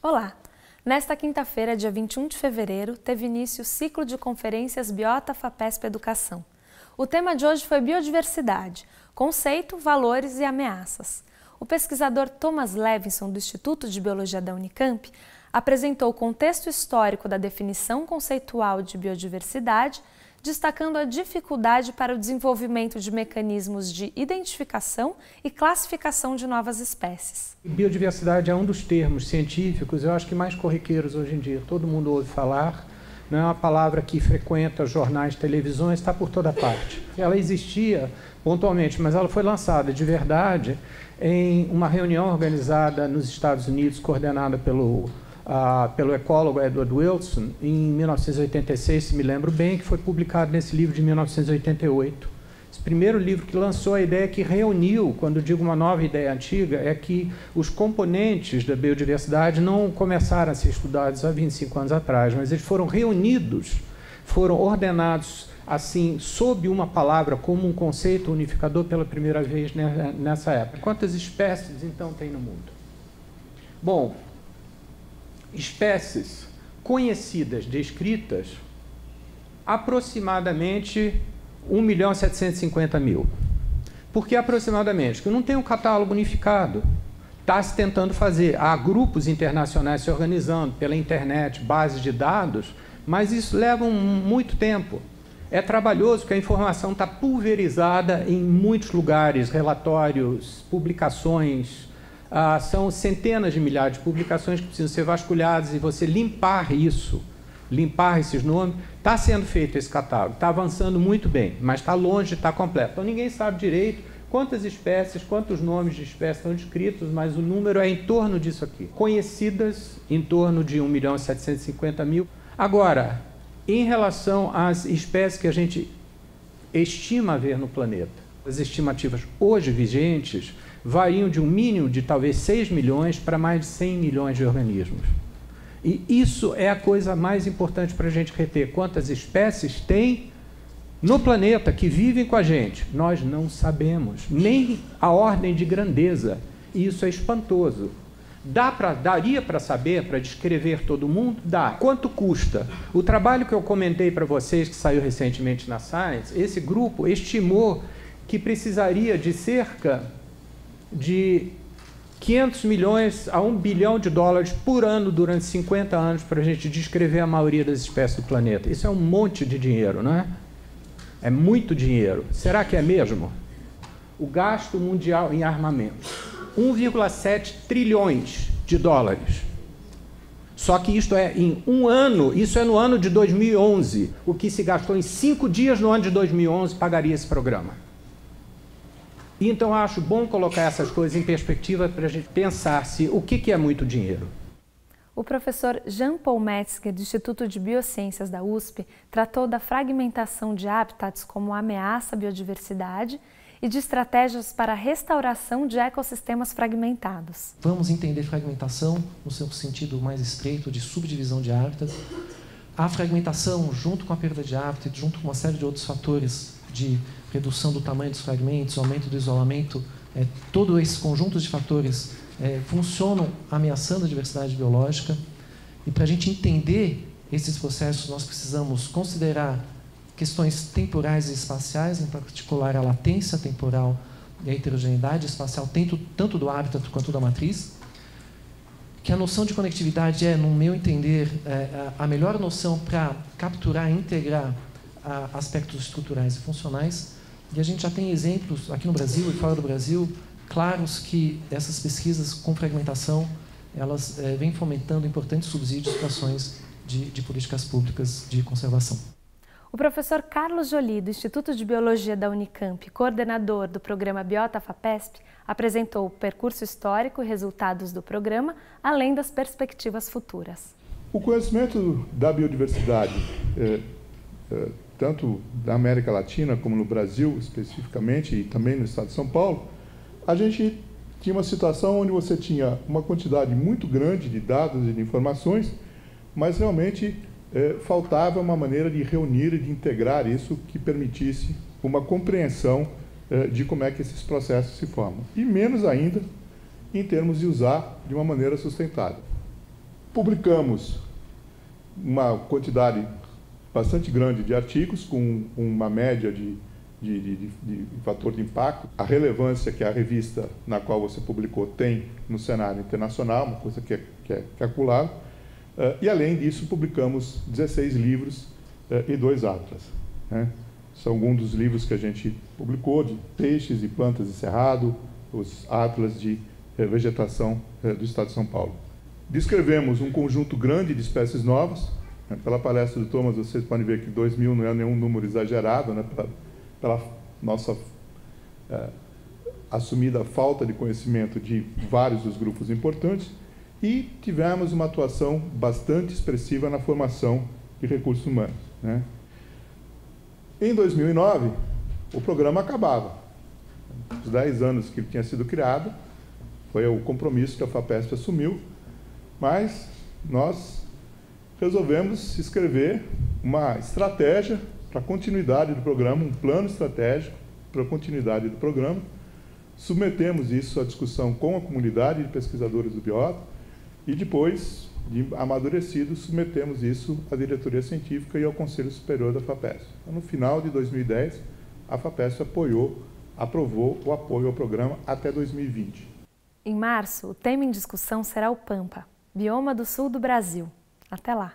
Olá! Nesta quinta-feira, dia 21 de fevereiro, teve início o ciclo de conferências Biota FAPESP Educação. O tema de hoje foi biodiversidade, conceito, valores e ameaças. O pesquisador Thomas Levinson, do Instituto de Biologia da Unicamp, apresentou o contexto histórico da definição conceitual de biodiversidade, destacando a dificuldade para o desenvolvimento de mecanismos de identificação e classificação de novas espécies. Biodiversidade é um dos termos científicos, eu acho que mais corriqueiros hoje em dia. Todo mundo ouve falar, não é uma palavra que frequenta jornais, televisões, está por toda parte. Ela existia pontualmente, mas ela foi lançada de verdade em uma reunião organizada nos Estados Unidos, coordenada pelo ecólogo Edward Wilson, em 1986, se me lembro bem, que foi publicado nesse livro de 1988. Esse primeiro livro que lançou a ideia que reuniu, quando digo uma nova ideia antiga, é que os componentes da biodiversidade não começaram a ser estudados há 25 anos atrás, mas eles foram reunidos, foram ordenados assim, sob uma palavra, como um conceito unificador pela primeira vez nessa época. Quantas espécies, então, tem no mundo? Bom, espécies conhecidas, descritas, aproximadamente 1.750.000. Por que aproximadamente? Porque não tem um catálogo unificado. Está se tentando fazer. Há grupos internacionais se organizando pela internet, bases de dados, mas isso leva muito tempo. É trabalhoso porque a informação está pulverizada em muitos lugares, relatórios, publicações. São centenas de milhares de publicações que precisam ser vasculhadas e você limpar isso, limpar esses nomes. Está sendo feito esse catálogo, está avançando muito bem, mas está longe de estar completo. Então ninguém sabe direito quantas espécies, quantos nomes de espécies estão descritos, mas o número é em torno disso aqui. Conhecidas, em torno de 1.750.000. Agora, em relação às espécies que a gente estima haver no planeta, as estimativas hoje vigentes variam de um mínimo de talvez 6 milhões para mais de 100 milhões de organismos. E isso é a coisa mais importante para a gente reter. Quantas espécies tem no planeta que vivem com a gente? Nós não sabemos, nem a ordem de grandeza. E isso é espantoso. Daria para saber, para descrever todo mundo? Dá. Quanto custa? O trabalho que eu comentei para vocês, que saiu recentemente na Science, esse grupo estimou que precisaria de cerca de 500 milhões a 1 bilhão de dólares por ano durante 50 anos para a gente descrever a maioria das espécies do planeta. Isso é um monte de dinheiro, não é? É muito dinheiro. Será que é mesmo? O gasto mundial em armamento, 1,7 trilhões de dólares. Só que isto é em um ano, isso é no ano de 2011. O que se gastou em 5 dias no ano de 2011 pagaria esse programa. Então, acho bom colocar essas coisas em perspectiva para a gente pensar o que é muito dinheiro. O professor Jean-Paul Metzger, do Instituto de Biociências da USP, tratou da fragmentação de hábitats como ameaça à biodiversidade e de estratégias para a restauração de ecossistemas fragmentados. Vamos entender fragmentação no seu sentido mais estreito de subdivisão de hábitats. A fragmentação, junto com a perda de hábitat, junto com uma série de outros fatores de redução do tamanho dos fragmentos, aumento do isolamento, todo esse conjunto de fatores funcionam ameaçando a diversidade biológica. E para a gente entender esses processos, nós precisamos considerar questões temporais e espaciais, em particular a latência temporal e a heterogeneidade espacial, tanto do hábitat quanto da matriz. Que a noção de conectividade é, no meu entender, a melhor noção para capturar e integrar aspectos estruturais e funcionais. E a gente já tem exemplos aqui no Brasil e fora do Brasil claros que essas pesquisas com fragmentação elas vêm fomentando importantes subsídios para ações de políticas públicas de conservação. O professor Carlos Joly, do Instituto de Biologia da Unicamp, coordenador do programa Biota FAPESP, apresentou o percurso histórico e resultados do programa, além das perspectivas futuras. O conhecimento da biodiversidade, tanto na América Latina como no Brasil especificamente e também no estado de São Paulo, a gente tinha uma situação onde você tinha uma quantidade muito grande de dados e de informações, mas realmente faltava uma maneira de reunir e de integrar isso que permitisse uma compreensão de como é que esses processos se formam. E menos ainda em termos de usar de uma maneira sustentável. Publicamos uma quantidade bastante grande de artigos, com uma média de fator de impacto. A relevância que a revista na qual você publicou tem no cenário internacional, uma coisa que é calculada. E, além disso, publicamos 16 livros e 2 atlas, né? São alguns dos livros que a gente publicou, de peixes e plantas de cerrado, os atlas de vegetação do estado de São Paulo. Descrevemos um conjunto grande de espécies novas. Pela palestra do Thomas, vocês podem ver que 2.000 não é nenhum número exagerado, né? Pela nossa assumida falta de conhecimento de vários dos grupos importantes, e tivemos uma atuação bastante expressiva na formação de recursos humanos, né? Em 2009, o programa acabava. Os 10 anos que ele tinha sido criado, foi o compromisso que a FAPESP assumiu, mas nós resolvemos escrever uma estratégia para a continuidade do programa, um plano estratégico para a continuidade do programa. Submetemos isso à discussão com a comunidade de pesquisadores do Biota e, depois de amadurecido, submetemos isso à diretoria científica e ao Conselho Superior da FAPESP. Então, no final de 2010, a FAPESP aprovou o apoio ao programa até 2020. Em março, o tema em discussão será o Pampa, bioma do sul do Brasil. Até lá!